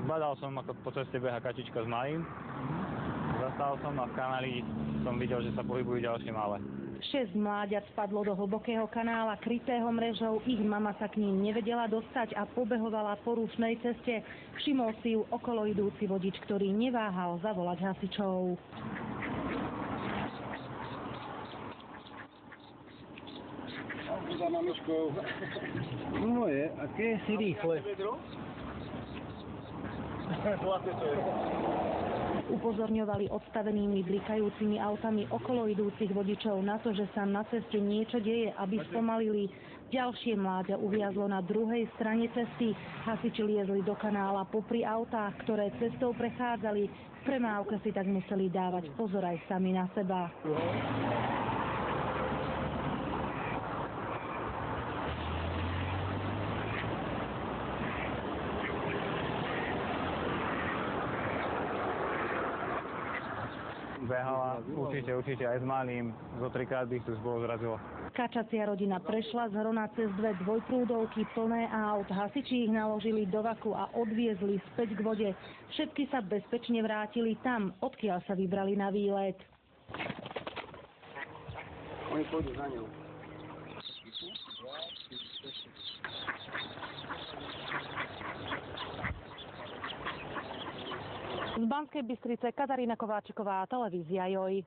Badal som, ako po ceste beha kačička s malým. Zastal som a v kanáli som videl, že sa pohybujú ďalšie malé. 6 mláďat spadlo do hlbokého kanála krytého mrežou, ich mama sa k ním nevedela dostať a pobehovala po rušnej ceste. Všimol si ju okolo idúci vodič, ktorý neváhal zavolať hasičov. Za mamičkou. Moje, aké si rýchle. Upozorňovali odstavenými blikajúcimi autami okolo idúcich vodičov na to, že sa na ceste niečo deje, aby spomalili. Ďalšie mláďa uviazlo na druhej strane cesty. Hasiči liezli do kanála popri autách, ktoré cestou prechádzali. V premávke si tak museli dávať pozor aj sami na seba. Behala určite aj s malým, zo 3-krát by ich tu bolo zrazilo. Kačacia rodina prešla z Hrona cez 2 dvojprúdovky plné aut. Hasiči ich naložili do vaku a odviezli späť k vode. Všetky sa bezpečne vrátili tam, odkiaľ sa vybrali na výlet. Oni pôjdu za ňou. Z Banskej Bystrice Katarína Kováčiková, televízia JOJ.